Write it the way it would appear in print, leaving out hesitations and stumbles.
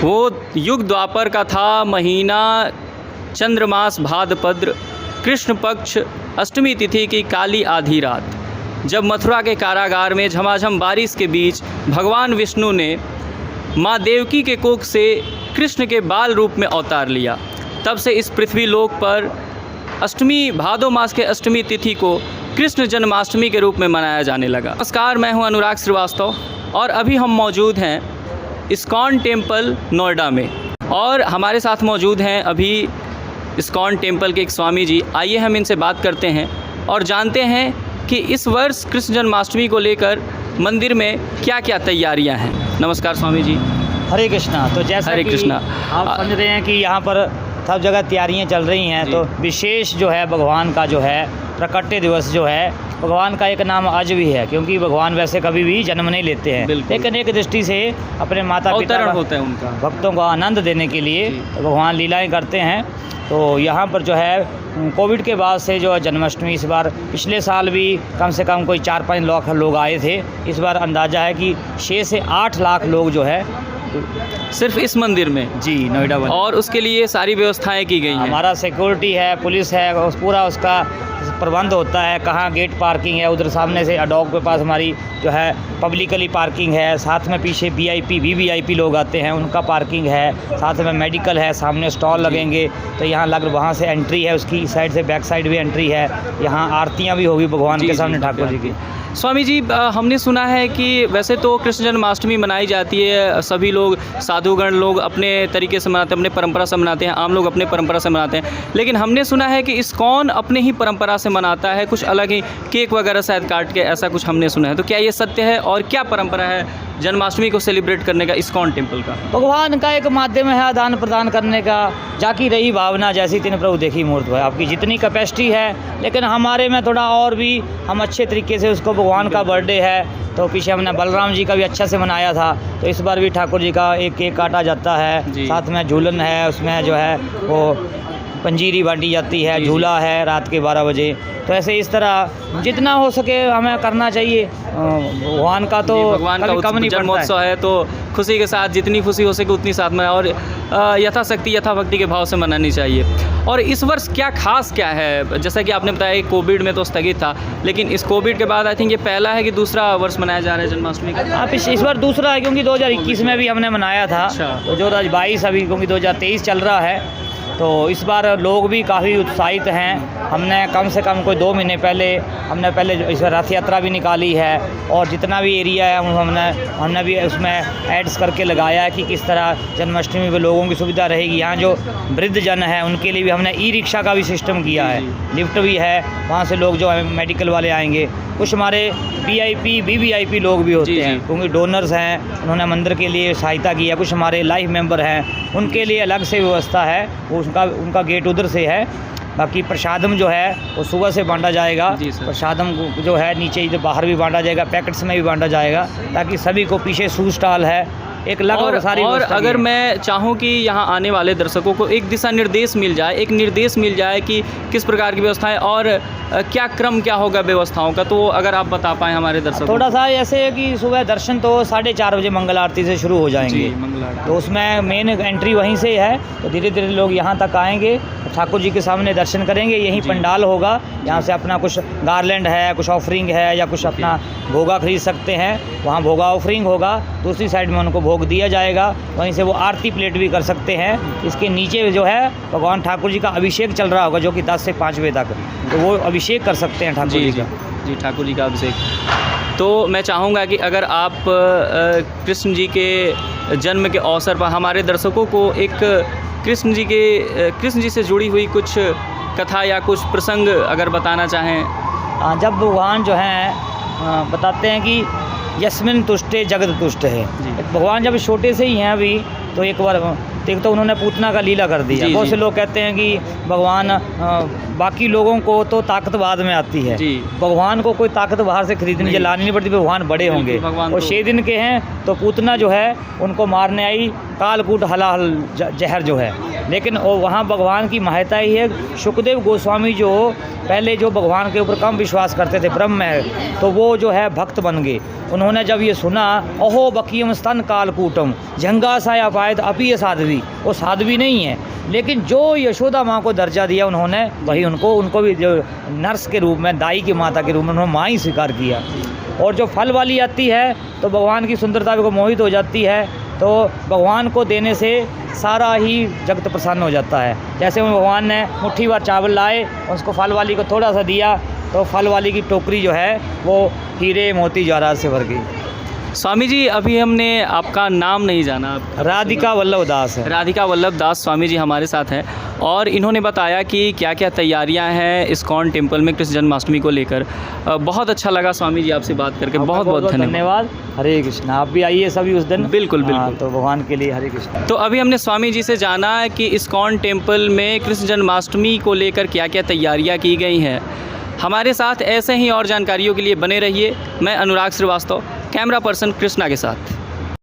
वो युग द्वापर का था, महीना चंद्रमास भाद्रपद्र, कृष्ण पक्ष अष्टमी तिथि की काली आधी रात, जब मथुरा के कारागार में झमाझम बारिश के बीच भगवान विष्णु ने माँ देवकी के कोख से कृष्ण के बाल रूप में अवतार लिया। तब से इस पृथ्वी लोक पर अष्टमी, भादो मास के अष्टमी तिथि को कृष्ण जन्माष्टमी के रूप में मनाया जाने लगा। नमस्कार, मैं हूं अनुराग श्रीवास्तव और अभी हम मौजूद हैं इस्कॉन टेम्पल नोएडा में, और हमारे साथ मौजूद हैं अभी इस्कॉन टेम्पल के एक स्वामी जी। आइए हम इनसे बात करते हैं और जानते हैं कि इस वर्ष कृष्ण जन्माष्टमी को लेकर मंदिर में क्या क्या तैयारियां हैं। नमस्कार स्वामी जी। हरे कृष्णा। तो जैसा हरे कि कृष्णा। आप समझ रहे हैं कि यहाँ पर सब जगह तैयारियां चल रही हैं, तो विशेष जो है भगवान का जो है प्रकट्य दिवस जो है, भगवान का एक नाम आज भी है, क्योंकि भगवान वैसे कभी भी जन्म नहीं लेते हैं, लेकिन एक दृष्टि से अपने माता पिता होता है उनका, भक्तों को आनंद देने के लिए भगवान लीलाएं करते हैं। तो यहाँ पर जो है कोविड के बाद से जो है जन्माष्टमी इस बार, पिछले साल भी कम से कम कोई 4-5 लाख लोग आए थे, इस बार अंदाज़ा है कि 6 से 8 लाख लोग जो है सिर्फ इस मंदिर में जी नोएडा में, और उसके लिए सारी व्यवस्थाएं की गई हैं। हमारा सिक्योरिटी है, पुलिस है, पूरा उसका प्रबंध होता है। कहाँ गेट पार्किंग है, उधर सामने से अडोक के पास हमारी जो है पब्लिकली पार्किंग है, साथ में पीछे वीवीआईपी लोग आते हैं, उनका पार्किंग है, साथ में मेडिकल है, सामने स्टॉल लगेंगे, तो यहाँ वहाँ से एंट्री है, उसकी साइड से बैक साइड भी एंट्री है। यहाँ आरतियाँ भी होगी भगवान के सामने ठाकुर जी की। स्वामी जी, हमने सुना है कि वैसे तो कृष्ण जन्माष्टमी मनाई जाती है, सभी लोग साधुगण लोग अपने तरीके से मनाते हैं, अपने परंपरा से मनाते हैं, आम लोग अपने परंपरा से मनाते हैं, लेकिन हमने सुना है कि इस्कॉन अपने ही परंपरा से मनाता है, कुछ अलग ही केक वगैरह शायद काट के, ऐसा कुछ हमने सुना है। तो क्या ये सत्य है, और क्या परंपरा है जन्माष्टमी को सेलिब्रेट करने का इस्कॉन टेम्पल का? भगवान का एक माध्यम है आदान प्रदान करने का, जाकी रही भावना जैसी तीन प्रभु देखी मूर्त है। आपकी जितनी कैपेसिटी है, लेकिन हमारे में थोड़ा और भी हम अच्छे तरीके से उसको, भगवान का बर्थडे है तो पीछे हमने बलराम जी का भी अच्छा से मनाया था, तो इस बार भी ठाकुर जी का एक केक काटा जाता है, साथ में झूलन है, उसमें जो है वो पंजीरी बांटी जाती है, झूला है रात के 12 बजे। तो ऐसे इस तरह जितना हो सके हमें करना चाहिए। भगवान का तो भगवान का जन्मोत्सव है, तो खुशी के साथ जितनी खुशी हो सके उतनी साथ में, और यथाशक्ति यथाभक्ति के भाव से मनानी चाहिए। और इस वर्ष क्या खास क्या है, जैसा कि आपने बताया कोविड में तो स्थगित था, लेकिन इस कोविड के बाद आई थिंक ये पहला है कि दूसरा वर्ष मनाया जा रहा है जन्माष्टमी का? आप इस बार दूसरा है, क्योंकि 2021 में भी हमने मनाया था, तो 2022 अभी क्योंकि 2023 चल रहा है, तो इस बार लोग भी काफ़ी उत्साहित हैं। हमने कम से कम कोई 2 महीने पहले इस रथ यात्रा भी निकाली है, और जितना भी एरिया है हमने भी उसमें एड्स करके लगाया है कि किस तरह जन्माष्टमी पे लोगों की सुविधा रहेगी। यहाँ जो वृद्ध जन है उनके लिए भी हमने ई-रिक्शा का भी सिस्टम किया है, लिफ्ट भी है, वहाँ से लोग जो है मेडिकल वाले आएंगे। कुछ हमारे वीवीआईपी लोग भी होते हैं, क्योंकि डोनर्स हैं, उन्होंने मंदिर के लिए सहायता की है। कुछ हमारे लाइफ मेंबर हैं, उनके लिए अलग से व्यवस्था है, वो उनका गेट उधर से है। बाकी प्रसादम जो है वो सुबह से बांटा जाएगा, प्रसादम जो है नीचे इधर बाहर भी बांटा जाएगा, पैकेट्स में भी बांटा जाएगा, ताकि सभी को, पीछे शू स्टॉल है, एक लग और सारी। और अगर मैं चाहूँ कि यहाँ आने वाले दर्शकों को एक दिशा निर्देश मिल जाए, एक निर्देश मिल जाए कि किस प्रकार की व्यवस्थाएं और क्या क्रम क्या होगा व्यवस्थाओं का, तो अगर आप बता पाएँ हमारे दर्शकों। थोड़ा सा ऐसे है कि सुबह दर्शन तो 4:30 बजे मंगल आरती से शुरू हो जाएंगे, तो उसमें मेन एंट्री वहीं से है, तो धीरे धीरे लोग यहाँ तक आएंगे, ठाकुर जी के सामने दर्शन करेंगे। यहीं पंडाल होगा, यहाँ से अपना कुछ गार्लैंड है, कुछ ऑफरिंग है, या कुछ अपना भोगा खरीद सकते हैं, वहाँ भोगा ऑफरिंग होगा। दूसरी साइड में उनको भोग दिया जाएगा, वहीं से वो आरती प्लेट भी कर सकते हैं। इसके नीचे जो है भगवान ठाकुर जी का अभिषेक चल रहा होगा, जो कि 10 से 5 बजे तक, तो वो अभिषेक कर सकते हैं ठाकुर जी का। जी, ठाकुर जी का अभिषेक। तो मैं चाहूँगा कि अगर आप कृष्ण जी के जन्म के अवसर पर हमारे दर्शकों को एक कृष्ण जी से जुड़ी हुई कुछ कथा या कुछ प्रसंग अगर बताना चाहें। जब भगवान जो हैं बताते हैं कि यस्मिन तुष्टे जगत तुष्ट है, भगवान जब छोटे से ही हैं अभी, तो एक बार एक तो उन्होंने पूतना का लीला कर दिया। बहुत से लोग कहते हैं कि भगवान बाकी लोगों को तो ताकत बाद में आती है, भगवान को कोई ताकत बाहर से खरीदनी लानी नहीं पड़ती, भगवान बड़े होंगे। और 6 दिन के हैं, तो पूतना जो है उनको मारने आई, कालकूट हलाहल जहर जो है लेकिन वहाँ भगवान की महत्ता ही है। सुखदेव गोस्वामी जो पहले जो भगवान के ऊपर कम विश्वास करते थे, ब्रह्म है, तो वो जो है भक्त बन गए। उन्होंने जब ये सुना, अहो बकीयम स्तन कालकूटम झंगा साया पायत अपी साध्वी, वो साध्वी नहीं है, लेकिन जो यशोदा माँ को दर्जा दिया उन्होंने, वही उनको भी जो नर्स के रूप में, दाई की माता के रूप में उन्होंने माँ ही स्वीकार किया। और जो फल वाली आती है तो भगवान की सुंदरता को मोहित हो जाती है, तो भगवान को देने से सारा ही जगत प्रसन्न हो जाता है। जैसे भगवान ने मुट्ठी भर चावल लाए, उसको फल वाली को थोड़ा सा दिया, तो फल वाली की टोकरी जो है वो हीरे मोती जवाहरात से भर गई। स्वामी जी, अभी हमने आपका नाम नहीं जाना। राधिका वल्लभ दास है। राधिका वल्लभ दास स्वामी जी हमारे साथ हैं और इन्होंने बताया कि क्या क्या तैयारियां हैं इस्कॉन टेम्पल में कृष्ण जन्माष्टमी को लेकर। बहुत अच्छा लगा स्वामी जी आपसे बात करके, बहुत बहुत धन्यवाद। हरे कृष्ण। आप भी आइए सभी उस दिन। बिल्कुल बिल्कुल। तो भगवान के लिए हरे कृष्ण। तो अभी हमने स्वामी जी से जाना कि इस्कॉन टेम्पल में कृष्ण जन्माष्टमी को लेकर क्या क्या तैयारियाँ की गई हैं। हमारे साथ ऐसे ही और जानकारियों के लिए बने रहिए। मैं अनुराग श्रीवास्तव, कैमरा पर्सन कृष्णा के साथ।